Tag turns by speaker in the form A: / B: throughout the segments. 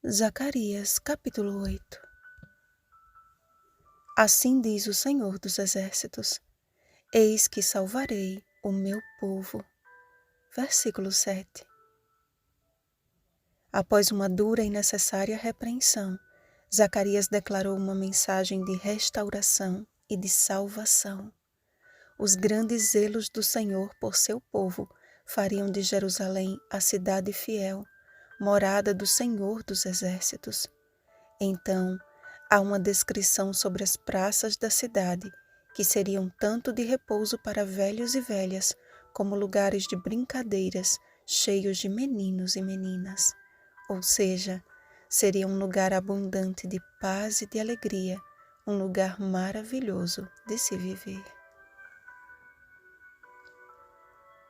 A: Zacarias, capítulo 8. Assim diz o Senhor dos Exércitos: Eis que salvarei o meu povo. Versículo 7. Após uma dura e necessária repreensão, Zacarias declarou uma mensagem de restauração e de salvação. Os grandes zelos do Senhor por seu povo fariam de Jerusalém a cidade fiel, morada do Senhor dos Exércitos. Então, há uma descrição sobre as praças da cidade, que seriam tanto de repouso para velhos e velhas, como lugares de brincadeiras cheios de meninos e meninas. Ou seja, seria um lugar abundante de paz e de alegria, um lugar maravilhoso de se viver.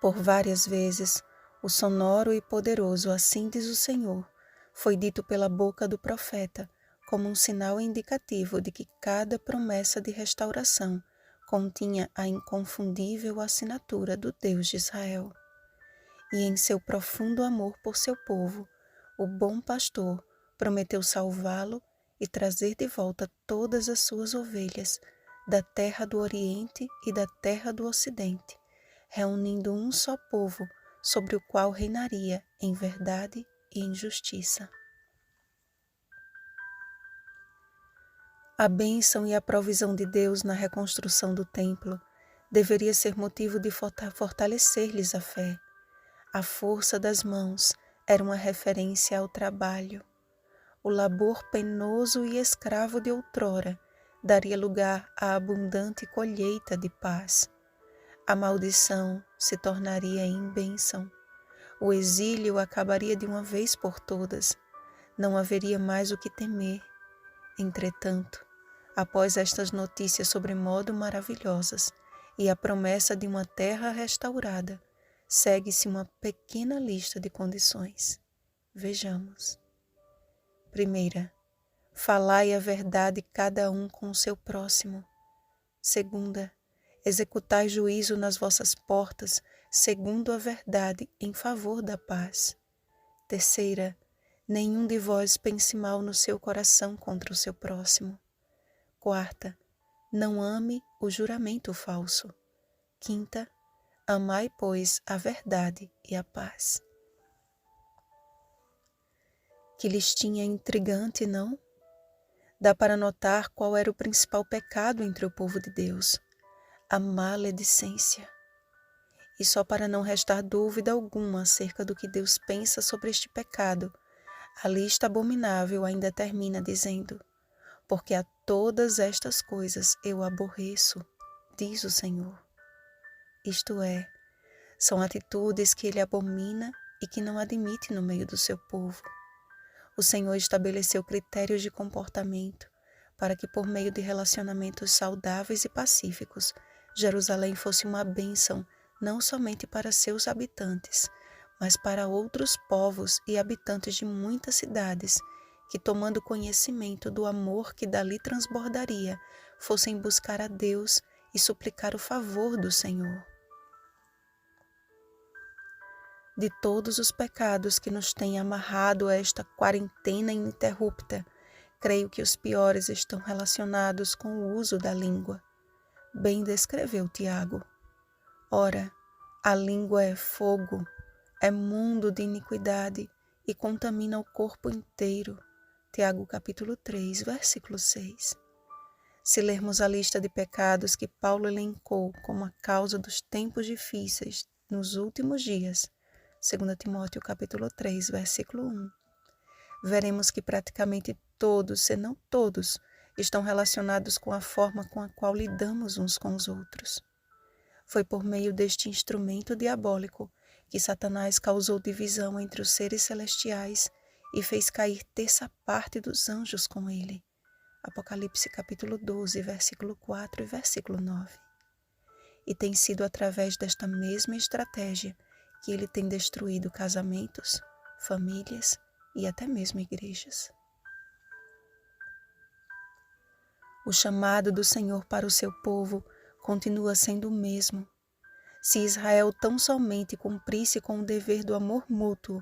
A: Por várias vezes, o sonoro e poderoso assim diz o Senhor, foi dito pela boca do profeta, como um sinal indicativo de que cada promessa de restauração continha a inconfundível assinatura do Deus de Israel. E em seu profundo amor por seu povo, o bom pastor prometeu salvá-lo e trazer de volta todas as suas ovelhas da terra do Oriente e da terra do Ocidente, reunindo um só povo sobre o qual reinaria em verdade e em justiça. A bênção e a provisão de Deus na reconstrução do templo deveria ser motivo de fortalecer-lhes a fé. A força das mãos era uma referência ao trabalho. O labor penoso e escravo de outrora daria lugar à abundante colheita de paz. A maldição se tornaria em bênção. O exílio acabaria de uma vez por todas. Não haveria mais o que temer. Entretanto, após estas notícias sobremodo maravilhosas e a promessa de uma terra restaurada, segue-se uma pequena lista de condições. Vejamos. Primeira, falai a verdade cada um com o seu próximo. Segunda, executai juízo nas vossas portas, segundo a verdade, em favor da paz. Terceira, nenhum de vós pense mal no seu coração contra o seu próximo. Quarta, não ame o juramento falso. Quinta, amai, pois, a verdade e a paz. Que listinha intrigante, não? Dá para notar qual era o principal pecado entre o povo de Deus: a maledicência. E só para não restar dúvida alguma acerca do que Deus pensa sobre este pecado, a lista abominável ainda termina dizendo: porque a todas estas coisas eu aborreço, diz o Senhor. Isto é, são atitudes que ele abomina e que não admite no meio do seu povo. O Senhor estabeleceu critérios de comportamento para que, por meio de relacionamentos saudáveis e pacíficos, Jerusalém fosse uma bênção não somente para seus habitantes, mas para outros povos e habitantes de muitas cidades que, tomando conhecimento do amor que dali transbordaria, fossem buscar a Deus e suplicar o favor do Senhor. De todos os pecados que nos têm amarrado a esta quarentena ininterrupta, creio que os piores estão relacionados com o uso da língua. Bem descreveu Tiago. Ora, a língua é fogo, é mundo de iniquidade e contamina o corpo inteiro. Tiago capítulo 3, versículo 6. Se lermos a lista de pecados que Paulo elencou como a causa dos tempos difíceis nos últimos dias, 2 Timóteo capítulo 3, versículo 1, veremos que praticamente todos, se não todos, estão relacionados com a forma com a qual lidamos uns com os outros. Foi por meio deste instrumento diabólico que Satanás causou divisão entre os seres celestiais e fez cair terça parte dos anjos com ele. Apocalipse capítulo 12, versículo 4 e versículo 9. E tem sido através desta mesma estratégia que ele tem destruído casamentos, famílias e até mesmo igrejas. O chamado do Senhor para o seu povo continua sendo o mesmo. Se Israel tão somente cumprisse com o dever do amor mútuo,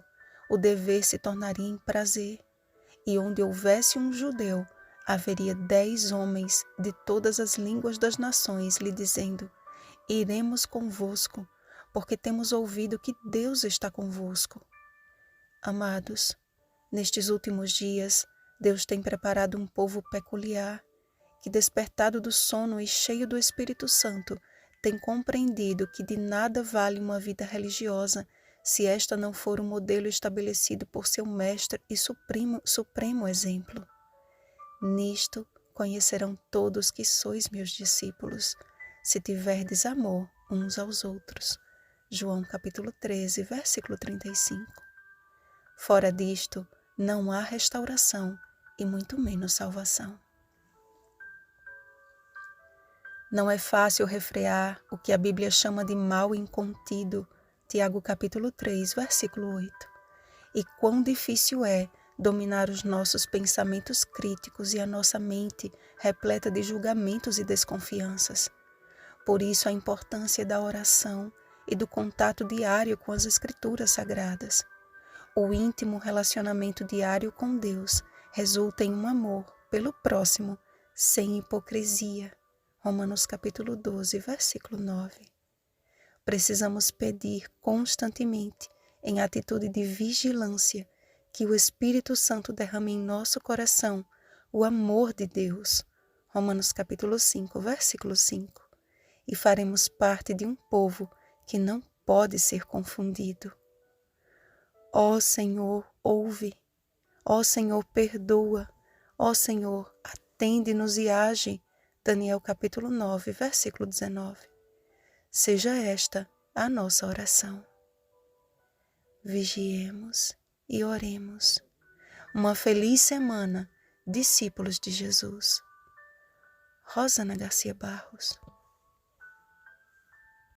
A: o dever se tornaria em prazer, e onde houvesse um judeu, haveria 10 homens de todas as línguas das nações lhe dizendo: iremos convosco, porque temos ouvido que Deus está convosco. Amados, nestes últimos dias, Deus tem preparado um povo peculiar, que despertado do sono e cheio do Espírito Santo, tem compreendido que de nada vale uma vida religiosa se esta não for o modelo estabelecido por seu mestre e supremo exemplo. Nisto conhecerão todos que sois meus discípulos, se tiverdes amor uns aos outros. João capítulo 13, versículo 35. Fora disto, não há restauração e muito menos salvação. Não é fácil refrear o que a Bíblia chama de mal incontido, Tiago capítulo 3, versículo 8. E quão difícil é dominar os nossos pensamentos críticos e a nossa mente repleta de julgamentos e desconfianças. Por isso a importância da oração e do contato diário com as Escrituras Sagradas. O íntimo relacionamento diário com Deus resulta em um amor pelo próximo sem hipocrisia. Romanos capítulo 12, versículo 9. Precisamos pedir constantemente, em atitude de vigilância, que o Espírito Santo derrame em nosso coração o amor de Deus. Romanos capítulo 5, versículo 5. E faremos parte de um povo que não pode ser confundido. Ó Senhor, ouve. Ó Senhor, perdoa. Ó Senhor, atende-nos e age. Daniel capítulo 9, versículo 19. Seja esta a nossa oração. Vigiemos e oremos. Uma feliz semana, discípulos de Jesus. Rosana Garcia Barros.